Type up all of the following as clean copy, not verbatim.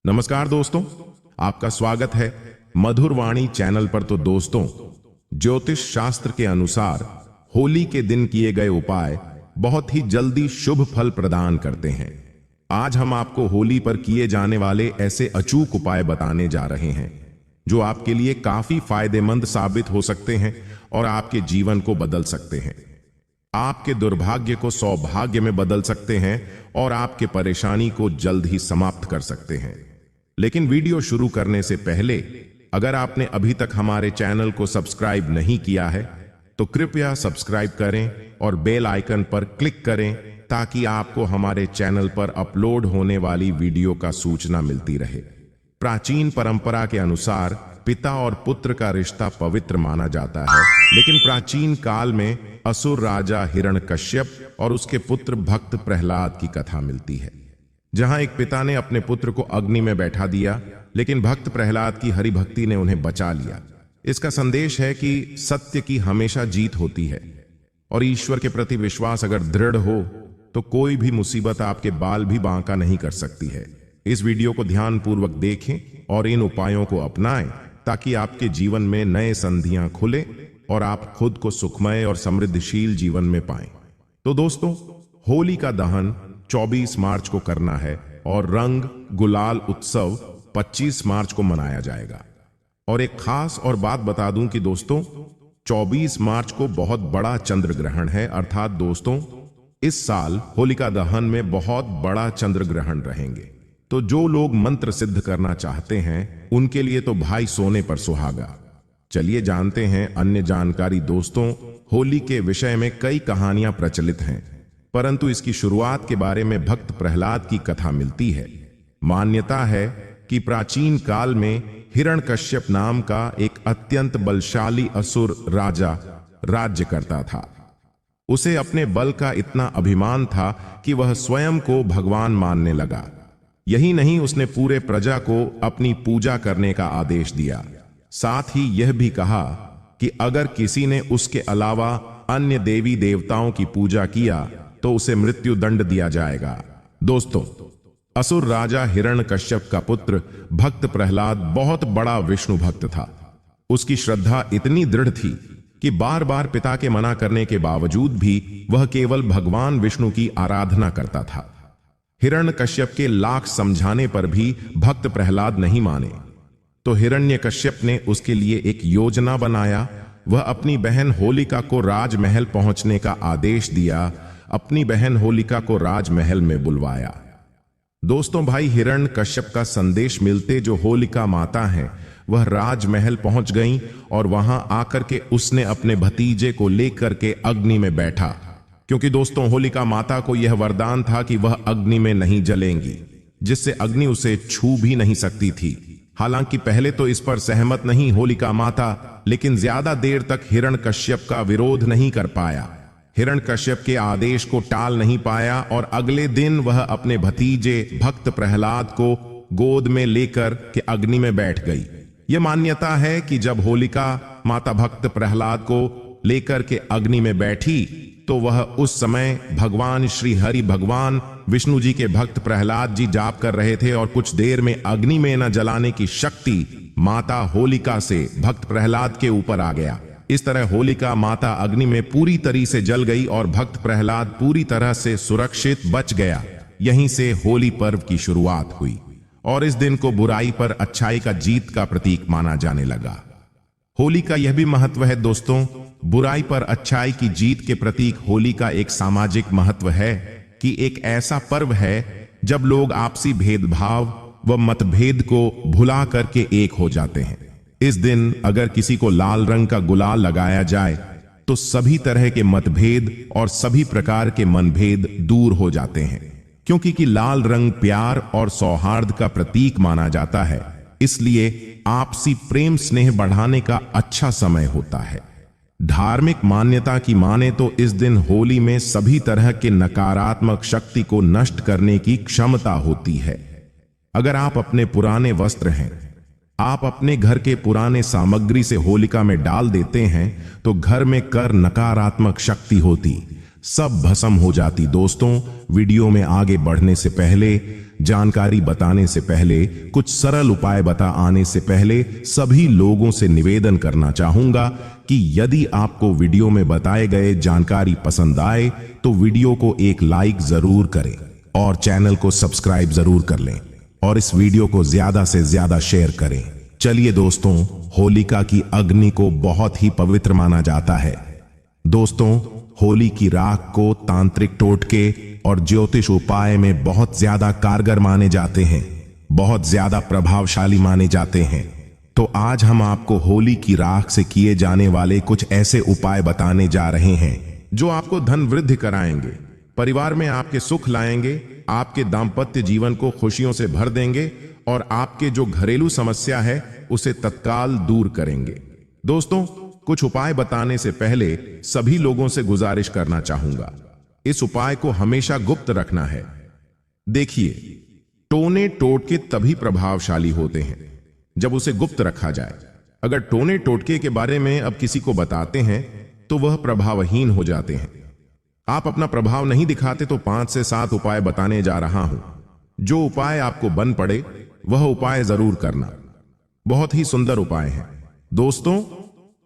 नमस्कार दोस्तों, आपका स्वागत है मधुर वाणी चैनल पर। तो दोस्तों, ज्योतिष शास्त्र के अनुसार होली के दिन किए गए उपाय बहुत ही जल्दी शुभ फल प्रदान करते हैं। आज हम आपको होली पर किए जाने वाले ऐसे अचूक उपाय बताने जा रहे हैं जो आपके लिए काफी फायदेमंद साबित हो सकते हैं और आपके जीवन को बदल सकते हैं। आपके दुर्भाग्य को सौभाग्य में बदल सकते हैं और आपके परेशानी को जल्द ही समाप्त कर सकते हैं। लेकिन वीडियो शुरू करने से पहले अगर आपने अभी तक हमारे चैनल को सब्सक्राइब नहीं किया है तो कृपया सब्सक्राइब करें और बेल आइकन पर क्लिक करें ताकि आपको हमारे चैनल पर अपलोड होने वाली वीडियो का सूचना मिलती रहे। प्राचीन परंपरा के अनुसार पिता और पुत्र का रिश्ता पवित्र माना जाता है, लेकिन प्राचीन काल में असुर राजा हिरण्यकश्यप और उसके पुत्र भक्त प्रहलाद की कथा मिलती है, जहां एक पिता ने अपने पुत्र को अग्नि में बैठा दिया, लेकिन भक्त प्रहलाद की हरि भक्ति ने उन्हें बचा लिया। इसका संदेश है कि सत्य की हमेशा जीत होती है और ईश्वर के प्रति विश्वास अगर दृढ़ हो तो कोई भी मुसीबत आपके बाल भी बांका नहीं कर सकती है। इस वीडियो को ध्यानपूर्वक देखें और इन उपायों को अपनाएं ताकि आपके जीवन में नए संधियां खुले और आप खुद को सुखमय और समृद्धशील जीवन में पाएं। तो दोस्तों, होली का दहन 24 मार्च को करना है और रंग गुलाल उत्सव 25 मार्च को मनाया जाएगा। और एक खास और बात बता दूं कि दोस्तों, 24 मार्च को बहुत बड़ा चंद्र ग्रहण है। अर्थात दोस्तों, इस साल होलिका दहन में बहुत बड़ा चंद्र ग्रहण रहेंगे। तो जो लोग मंत्र सिद्ध करना चाहते हैं उनके लिए तो भाई सोने पर सुहागा। चलिए जानते हैं अन्य जानकारी। दोस्तों, होली के विषय में कई कहानियां प्रचलित हैं, परंतु इसकी शुरुआत के बारे में भक्त प्रहलाद की कथा मिलती है। मान्यता है कि प्राचीन काल में हिरण्यकश्यप नाम का एक अत्यंत बलशाली असुर राजा राज्य करता था। उसे अपने बल का इतना अभिमान था कि वह स्वयं को भगवान मानने लगा। यही नहीं, उसने पूरे प्रजा को अपनी पूजा करने का आदेश दिया। साथ ही यह भी कहा कि अगर किसी ने उसके अलावा अन्य देवी देवताओं की पूजा किया तो उसे मृत्यु दंड दिया जाएगा। दोस्तों, असुर राजा हिरण्यकश्यप का पुत्र भक्त प्रहलाद बहुत बड़ा विष्णु भक्त था। उसकी श्रद्धा इतनी दृढ़ थी कि बार बार पिता के मना करने के बावजूद भी वह केवल भगवान विष्णु की आराधना करता था। हिरण्यकश्यप के लाख समझाने पर भी भक्त प्रहलाद नहीं माने, तो हिरण्यकश्यप ने उसके लिए एक योजना बनाया। वह अपनी बहन होलिका को राजमहल पहुंचने का आदेश दिया। अपनी बहन होलिका को राजमहल में बुलवाया। दोस्तों, भाई हिरण्यकश्यप का संदेश मिलते जो होलिका माता हैं वह राजमहल पहुंच गईं और वहां आकर के उसने अपने भतीजे को लेकर के अग्नि में बैठा, क्योंकि दोस्तों होलिका माता को यह वरदान था कि वह अग्नि में नहीं जलेंगी, जिससे अग्नि उसे छू भी नहीं सकती थी। हालांकि पहले तो इस पर सहमत नहीं होलिका माता, लेकिन ज्यादा देर तक हिरण्यकश्यप का विरोध नहीं कर पाया। हिरण्यकश्यप के आदेश को टाल नहीं पाया और अगले दिन वह अपने भतीजे भक्त प्रहलाद को गोद में लेकर के अग्नि में बैठ गई। यह मान्यता है कि जब होलिका माता भक्त प्रहलाद को लेकर के अग्नि में बैठी तो वह उस समय भगवान श्री हरि भगवान विष्णु जी के भक्त प्रहलाद जी जाप कर रहे थे और कुछ देर में अग्नि में न जलाने की शक्ति माता होलिका से भक्त प्रहलाद के ऊपर आ गया। इस तरह होलिका माता अग्नि में पूरी तरह से जल गई और भक्त प्रहलाद पूरी तरह से सुरक्षित बच गया। यहीं से होली पर्व की शुरुआत हुई और इस दिन को बुराई पर अच्छाई का जीत का प्रतीक माना जाने लगा। होली का यह भी महत्व है दोस्तों, बुराई पर अच्छाई की जीत के प्रतीक होली का एक सामाजिक महत्व है कि एक ऐसा पर्व है जब लोग आपसी भेदभाव व मतभेद को भुला करके एक हो जाते हैं। इस दिन अगर किसी को लाल रंग का गुलाल लगाया जाए तो सभी तरह के मतभेद और सभी प्रकार के मनभेद दूर हो जाते हैं, क्योंकि कि लाल रंग प्यार और सौहार्द का प्रतीक माना जाता है। इसलिए आपसी प्रेम स्नेह बढ़ाने का अच्छा समय होता है। धार्मिक मान्यता की माने तो इस दिन होली में सभी तरह के नकारात्मक शक्ति को नष्ट करने की क्षमता होती है। अगर आप अपने पुराने वस्त्र हैं, आप अपने घर के पुराने सामग्री से होलिका में डाल देते हैं तो घर में कर नकारात्मक शक्ति होती सब भस्म हो जाती। दोस्तों, वीडियो में आगे बढ़ने से पहले जानकारी बताने से पहले, कुछ सरल उपाय बता आने से पहले सभी लोगों से निवेदन करना चाहूंगा कि यदि आपको वीडियो में बताए गए जानकारी पसंद आए तो वीडियो को एक लाइक जरूर करें और चैनल को सब्सक्राइब जरूर कर लें और इस वीडियो को ज्यादा से ज्यादा शेयर करें। चलिए दोस्तों, होलिका की अग्नि को बहुत ही पवित्र माना जाता है। दोस्तों, होली की राख को तांत्रिक टोटके और ज्योतिष उपाय में बहुत ज्यादा कारगर माने जाते हैं, बहुत ज्यादा प्रभावशाली माने जाते हैं। तो आज हम आपको होली की राख से किए जाने वाले कुछ ऐसे उपाय बताने जा रहे हैं जो आपको धन वृद्धि कराएंगे, परिवार में आपके सुख लाएंगे, आपके दाम्पत्य जीवन को खुशियों से भर देंगे और आपके जो घरेलू समस्या है उसे तत्काल दूर करेंगे। दोस्तों, कुछ उपाय बताने से पहले सभी लोगों से गुजारिश करना चाहूंगा, इस उपाय को हमेशा गुप्त रखना है। देखिए, टोने टोटके तभी प्रभावशाली होते हैं जब उसे गुप्त रखा जाए। अगर टोने टोटके के बारे में अब किसी को बताते हैं तो वह प्रभावहीन हो जाते हैं। आप अपना प्रभाव नहीं दिखाते तो 5 से 7 उपाय बताने जा रहा हूं। जो उपाय आपको बन पड़े वह उपाय जरूर करना। बहुत ही सुंदर उपाय है। दोस्तों,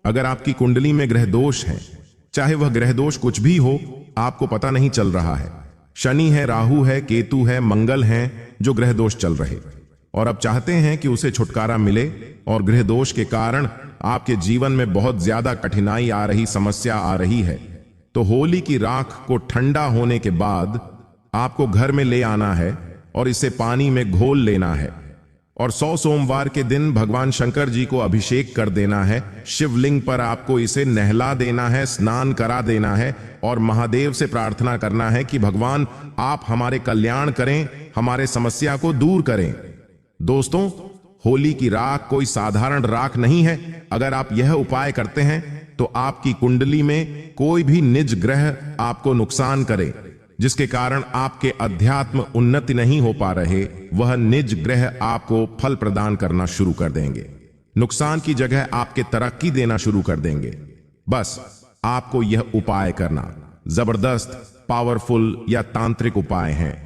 अगर आपकी कुंडली में ग्रह दोष है, चाहे वह ग्रह दोष कुछ भी हो, आपको पता नहीं चल रहा है, शनि है, राहु है, केतु है, मंगल है जो ग्रह दोष चल रहे, और अब चाहते हैं कि उसे छुटकारा मिले और ग्रह दोष के कारण आपके जीवन में बहुत ज्यादा कठिनाई आ रही, समस्या आ रही है, तो होली की राख को ठंडा होने के बाद आपको घर में ले आना है और इसे पानी में घोल लेना है और 100 सोमवार के दिन भगवान शंकर जी को अभिषेक कर देना है। शिवलिंग पर आपको इसे नहला देना है, स्नान करा देना है और महादेव से प्रार्थना करना है कि भगवान आप हमारे कल्याण करें, हमारे समस्या को दूर करें। दोस्तों, होली की राख कोई साधारण राख नहीं है। अगर आप यह उपाय करते हैं तो आपकी कुंडली में कोई भी निज ग्रह आपको नुकसान करे, जिसके कारण आपके अध्यात्म उन्नति नहीं हो पा रहे, वह निज ग्रह आपको फल प्रदान करना शुरू कर देंगे। नुकसान की जगह आपके तरक्की देना शुरू कर देंगे। बस आपको यह उपाय करना। जबरदस्त, पावरफुल या तांत्रिक उपाय हैं,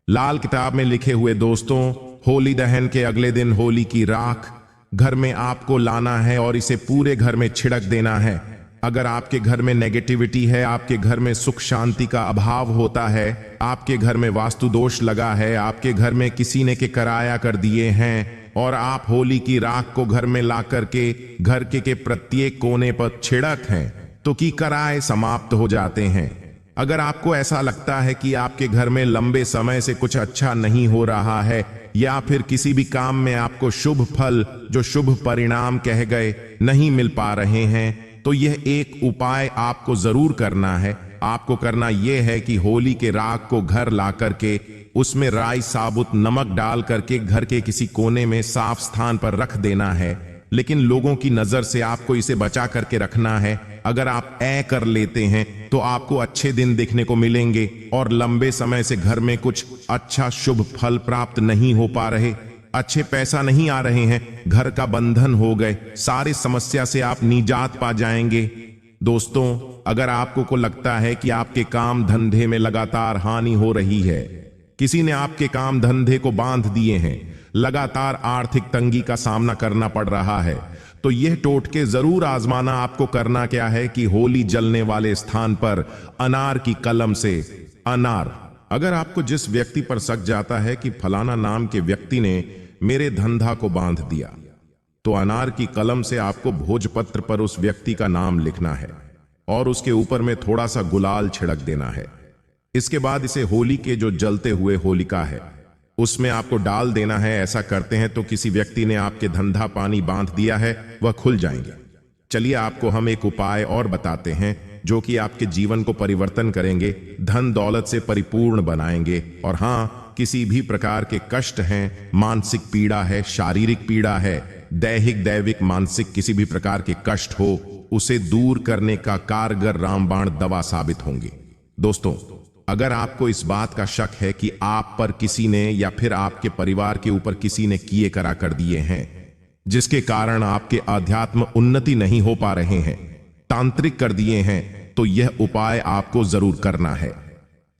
लाल किताब में लिखे हुए। दोस्तों, होली दहन के अगले दिन होली की राख घर में आपको लाना है और इसे पूरे घर में छिड़क देना है। अगर आपके घर में नेगेटिविटी है, आपके घर में सुख शांति का अभाव होता है, आपके घर में वास्तु दोष लगा है, आपके घर में किसी ने के कराया कर दिए हैं और आप होली की राख को घर में ला करके घर के प्रत्येक कोने पर छिड़क हैं, तो की कराए समाप्त हो जाते हैं। अगर आपको ऐसा लगता है कि आपके घर में लंबे समय से कुछ अच्छा नहीं हो रहा है या फिर किसी भी काम में आपको शुभ फल, जो शुभ परिणाम कह गए, नहीं मिल पा रहे हैं, तो यह एक उपाय आपको जरूर करना है। आपको करना यह है कि होली के राख को घर ला करके उसमें राई, साबुत नमक डाल करके घर के किसी कोने में साफ स्थान पर रख देना है, लेकिन लोगों की नजर से आपको इसे बचा करके रखना है। अगर आप कर लेते हैं तो आपको अच्छे दिन देखने को मिलेंगे और लंबे समय से घर में कुछ अच्छा शुभ फल प्राप्त नहीं हो पा रहे, अच्छे पैसा नहीं आ रहे हैं, घर का बंधन हो गए, सारी समस्या से आप निजात पा जाएंगे। दोस्तों, अगर आपको को लगता है कि आपके काम धंधे में लगातार हानि हो रही है, किसी ने आपके काम धंधे को बांध दिए हैं, लगातार आर्थिक तंगी का सामना करना पड़ रहा है, तो यह टोटके जरूर आजमाना। आपको करना क्या है कि होली जलने वाले स्थान पर अनार की कलम से अनार, अगर आपको जिस व्यक्ति पर शक जाता है कि फलाना नाम के व्यक्ति ने मेरे धंधा को बांध दिया, तो अनार की कलम से आपको भोजपत्र पर उस व्यक्ति का नाम लिखना है और उसके ऊपर में थोड़ा सा गुलाल छिड़क देना है। इसके बाद इसे होली के जो जलते हुए होलिका है उसमें आपको डाल देना है। ऐसा करते हैं तो किसी व्यक्ति ने आपके धंधा पानी बांध दिया है वह खुल जाएंगे। चलिए आपको हम एक उपाय और बताते हैं जो कि आपके जीवन को परिवर्तन करेंगे, धन दौलत से परिपूर्ण बनाएंगे। और हाँ, किसी भी प्रकार के कष्ट हैं, मानसिक पीड़ा है, शारीरिक पीड़ा है, दैहिक दैविक मानसिक किसी भी प्रकार के कष्ट हो, उसे दूर करने का कारगर रामबाण दवा साबित होंगे। दोस्तों, अगर आपको इस बात का शक है कि आप पर किसी ने या फिर आपके परिवार के ऊपर किसी ने किए करा कर दिए हैं, जिसके कारण आपके आध्यात्म उन्नति नहीं हो पा रहे हैं, तांत्रिक कर दिए हैं, तो यह उपाय आपको जरूर करना है।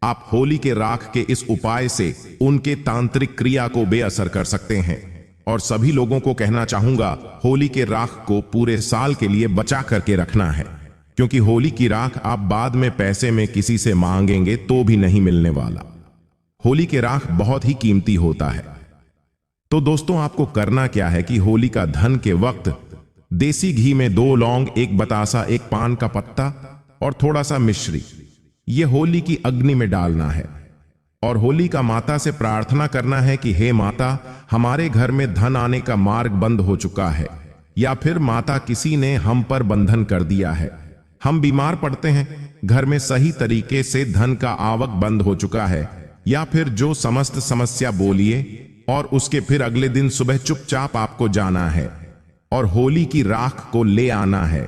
आप होली के राख के इस उपाय से उनके तांत्रिक क्रिया को बेअसर कर सकते हैं। और सभी लोगों को कहना चाहूंगा, होली के राख को पूरे साल के लिए बचा करके रखना है, क्योंकि होली की राख आप बाद में पैसे में किसी से मांगेंगे तो भी नहीं मिलने वाला। होली के राख बहुत ही कीमती होता है। तो दोस्तों, आपको करना क्या है कि होली का धन के वक्त देसी घी में 2 लौंग, 1 बतासा, 1 पान का पत्ता और थोड़ा सा मिश्री, ये होली की अग्नि में डालना है। और होली का माता से प्रार्थना करना है कि हे माता, हमारे घर में धन आने का मार्ग बंद हो चुका है, या फिर माता किसी ने हम पर बंधन कर दिया है, हम बीमार पड़ते हैं, घर में सही तरीके से धन का आवक बंद हो चुका है, या फिर जो समस्त समस्या बोलिए, और उसके फिर अगले दिन सुबह चुपचाप आपको जाना है और होली की राख को ले आना है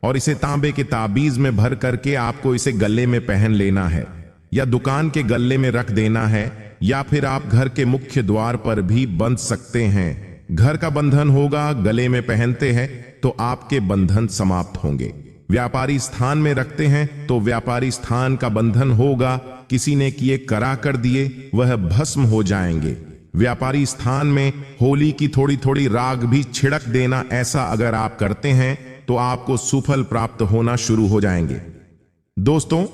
और इसे तांबे के ताबीज में भर करके आपको इसे गले में पहन लेना है, या दुकान के गले में रख देना है, या फिर आप घर के मुख्य द्वार पर भी बंध सकते हैं। घर का बंधन होगा, गले में पहनते हैं तो आपके बंधन समाप्त होंगे। व्यापारी स्थान में रखते हैं तो व्यापारी स्थान का बंधन होगा, किसी ने किए करा कर दिए वह भस्म हो जाएंगे। व्यापारी स्थान में होली की थोड़ी थोड़ी राग भी छिड़क देना, ऐसा अगर आप करते हैं तो आपको सुफल प्राप्त होना शुरू हो जाएंगे। दोस्तों,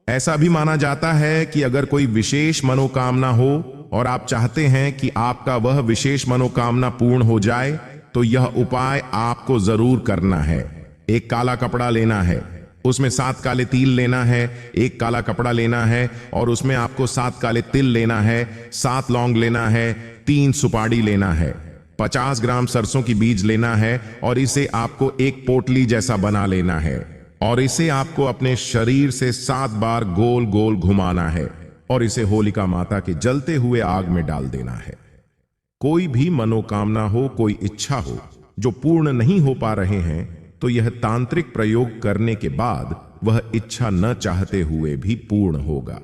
ऐसा भी माना जाता है कि अगर कोई विशेष मनोकामना हो और आप चाहते हैं कि आपका वह विशेष मनोकामना पूर्ण हो जाए, तो यह उपाय आपको जरूर करना है। एक काला कपड़ा लेना है, उसमें 7 काले तिल लेना है, एक काला कपड़ा लेना है और उसमें आपको 7 काले तिल लेना है, 7 लौंग लेना है, 3 सुपारी लेना है, 50 ग्राम सरसों की बीज लेना है और इसे आपको एक पोटली जैसा बना लेना है और इसे आपको अपने शरीर से 7 बार गोल गोल घुमाना है और इसे होलिका माता के जलते हुए आग में डाल देना है। कोई भी मनोकामना हो, कोई इच्छा हो जो पूर्ण नहीं हो पा रहे हैं, तो यह तांत्रिक प्रयोग करने के बाद वह इच्छा न चाहते हुए भी पूर्ण होगा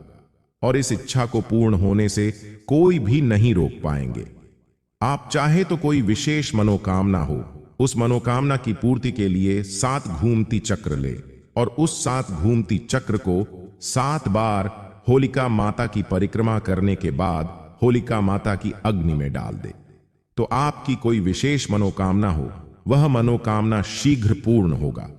और इस इच्छा को पूर्ण होने से कोई भी नहीं रोक पाएंगे। आप चाहे तो कोई विशेष मनोकामना हो, उस मनोकामना की पूर्ति के लिए 7 घूमती चक्र ले और उस 7 घूमती चक्र को 7 बार होलिका माता की परिक्रमा करने के बाद होलिका माता की अग्नि में डाल दे। तो आपकी कोई विशेष मनोकामना हो, वह मनोकामना शीघ्र पूर्ण होगा।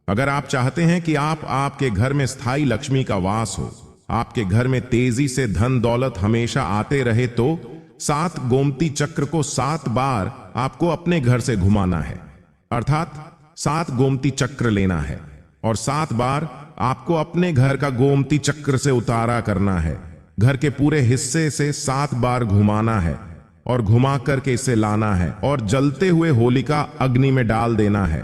अगर आप चाहते हैं कि आपके घर में स्थायी लक्ष्मी का वास हो, आपके घर में तेजी से धन दौलत हमेशा आते रहे, तो 7 गोमती चक्र को 7 बार आपको अपने घर से घुमाना है, अर्थात 7 गोमती चक्र लेना है और 7 बार आपको अपने घर का गोमती चक्र से उतारा करना है। घर के पूरे हिस्से से 7 बार घुमाना है और घुमा करके इसे लाना है और जलते हुए होलिका अग्नि में डाल देना है।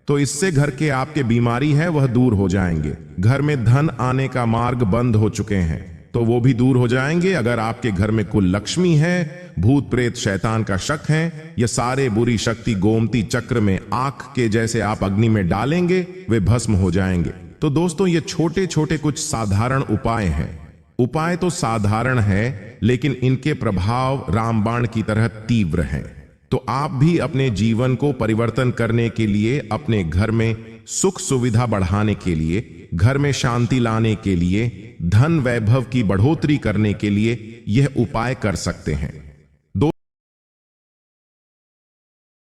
तो इससे घर के आपके बीमारी है वह दूर हो जाएंगे। घर में धन आने का मार्ग बंद हो चुके हैं तो वो भी दूर हो जाएंगे। अगर आपके घर में कुल लक्ष्मी है, भूत प्रेत शैतान का शक है, ये सारे बुरी शक्ति गोमती चक्र में आंख के जैसे आप अग्नि में डालेंगे, वे भस्म हो जाएंगे। तो दोस्तों, ये छोटे छोटे कुछ साधारण उपाय हैं। उपाय तो साधारण है, लेकिन इनके प्रभाव रामबाण की तरह तीव्र हैं। तो आप भी अपने जीवन को परिवर्तन करने के लिए, अपने घर में सुख सुविधा बढ़ाने के लिए, घर में शांति लाने के लिए, धन वैभव की बढ़ोतरी करने के लिए यह उपाय कर सकते हैं।